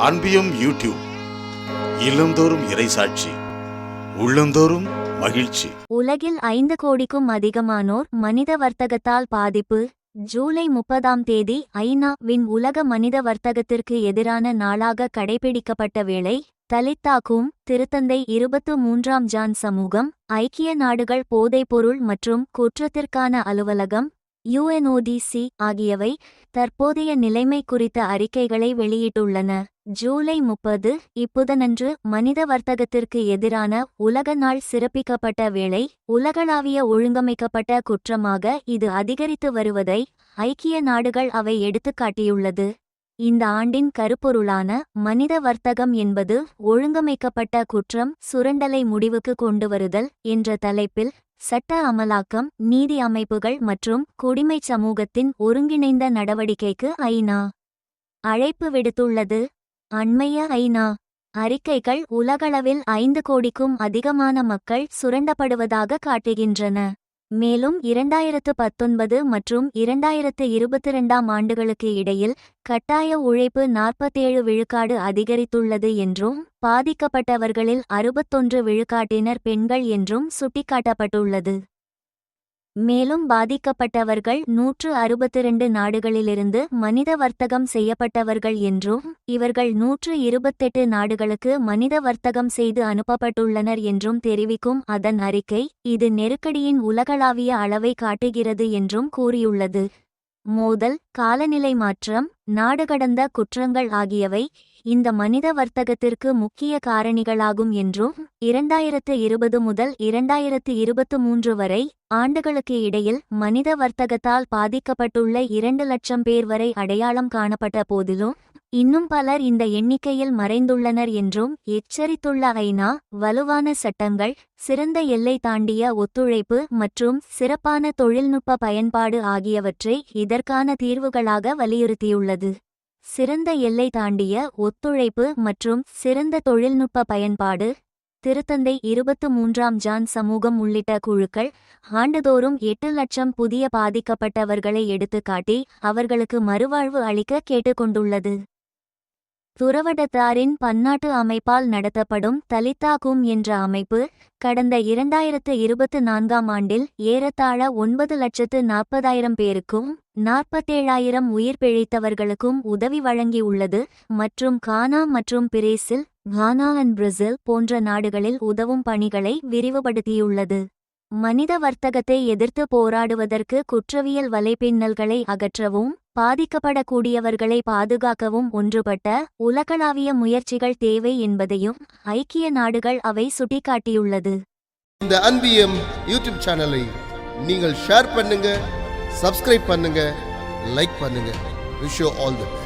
அன்பியும் YouTube இல்லந்தோறும் இறைசாட்சி, உள்ளந்தோறும் மகிழ்ச்சி. உலகில் 5 கோடிக்கும் அதிகமானோர் மனித வர்த்தகத்தால் பாதிப்பு. ஜூலை 30 ஐநா-வின் உலக மனித வர்த்தகத்திற்கு எதிரான நாளாக கடைபிடிக்கப்பட்ட வேளை, தலித்தாக்கும் திருத்தந்தை 23ஆம் ஜான் சமூகம், ஐக்கிய நாடுகள் போதைப்பொருள் மற்றும் குற்றத்திற்கான அலுவலகம் UNODC ஆகியவை தற்போதைய நிலைமை குறித்த அறிக்கைகளை வெளியிட்டுள்ளன. ஜூலை 30 இப்புதனன்று மனித வர்த்தகத்திற்கு எதிரான உலக நாள் சிறப்பிக்கப்பட்ட வேளை, உலகளாவிய ஒழுங்கமைக்கப்பட்ட குற்றமாக இது அதிகரித்து வருவதை ஐக்கிய நாடுகள் அவை எடுத்துக்காட்டியுள்ளது. இந்த ஆண்டின் கருப்பொருளான மனித வர்த்தகம் என்பது ஒழுங்கமைக்கப்பட்ட குற்றம் சுரண்டலை முடிவுக்கு கொண்டுவருதல் என்ற தலைப்பில் சட்ட அமலாக்கம், நீதி அமைப்புகள் மற்றும் குடிமைச் சமூகத்தின் ஒருங்கிணைந்த நடவடிக்கைக்கு ஐநா அழைப்பு விடுத்துள்ளது. அண்மைய ஐநா அறிக்கைகள் உலகளவில் 5 கோடிக்கும் அதிகமான மக்கள் சுரண்டப்படுவதாக காட்டுகின்றன. மேலும் 2019 மற்றும் 2022 ஆண்டுகளுக்கு இடையில் கட்டாய உழைப்பு 47 விழுக்காடு அதிகரித்துள்ளது என்றும், பாதிக்கப்பட்டவர்களில் 61 விழுக்காட்டினர் பெண்கள் என்றும் சுட்டிக்காட்டப்பட்டுள்ளது. மேலும் பாதிக்கப்பட்டவர்கள் 162 நாடுகளிலிருந்து மனித வர்த்தகம் செய்யப்பட்டவர்கள் என்றும், இவர்கள் 128 நாடுகளுக்கு மனித வர்த்தகம் செய்து அனுப்பப்பட்டுள்ளனர் என்றும் தெரிவிக்கும் அதன் அறிக்கை, இது நெருக்கடியின் உலகளாவிய அளவை காட்டுகிறது என்றும் கூறியுள்ளது. மோதல், காலநிலை மாற்றம், நாடுகடந்த குற்றங்கள் ஆகியவை இந்த மனித வர்த்தகத்திற்கு முக்கிய காரணிகளாகும் என்றும், 2020 முதல் 2023 வரை ஆண்டுகளுக்கு இடையில் மனித வர்த்தகத்தால் பாதிக்கப்பட்டுள்ள 2 லட்சம் பேர் வரை அடையாளம் காணப்பட்ட போதிலும், இன்னும் பலர் இந்த எண்ணிக்கையில் மறைந்துள்ளனர் என்றும் எச்சரித்துள்ள ஐநா, வலுவான சட்டங்கள், சிறந்த எல்லை தாண்டிய ஒத்துழைப்பு மற்றும் சிறப்பான தொழில்நுட்ப பயன்பாடு ஆகியவற்றை இதற்கான தீர்வுகளாக வலியுறுத்தியுள்ளது. சிறந்த எல்லை தாண்டிய ஒத்துழைப்பு மற்றும் சிறந்த தொழில்நுட்ப பயன்பாடு. திருத்தந்தை 23ஆம் ஜான் சமூகம் உள்ளிட்ட குழுக்கள் ஆண்டுதோறும் 8 லட்சம் புதிய பாதிக்கப்பட்டவர்களை எடுத்துக்காட்டி அவர்களுக்கு மறுவாழ்வு அளிக்க கேட்டுக்கொண்டுள்ளது. துறவடத்தாரின் பன்னாட்டு அமைப்பால் நடத்தப்படும் தலித்தாக்கும் என்ற அமைப்பு கடந்த 2024ஆம் ஆண்டில் ஏறத்தாழ 9,40,000 பேருக்கும் 47,000 உயிர் பிழைத்தவர்களுக்கும் உதவி வழங்கியுள்ளது மற்றும் கானா மற்றும் பிரேசில், கானா அண்ட் பிரேசில் போன்ற நாடுகளில் உதவும் பணிகளை விரிவுபடுத்தியுள்ளது. மனித வர்த்தகத்தை எதிர்த்து போராடுவதற்கு குற்றவியல் வலைப்பின்னல்களை அகற்றவும், பாதிக்கப்படக்கூடியவர்களை பாதுகாக்கவும் ஒன்றுபட்ட உலகளாவிய முயற்சிகள் தேவை என்பதையும் ஐக்கிய நாடுகள் அவை சுட்டிக்காட்டியுள்ளது. இந்த அன்பியம் யூடியூப் சேனலை நீங்கள் ஷேர் பண்ணுங்க, சப்ஸ்கிரைப் பண்ணுங்க, லைக் பண்ணுங்க. Wish you all the best.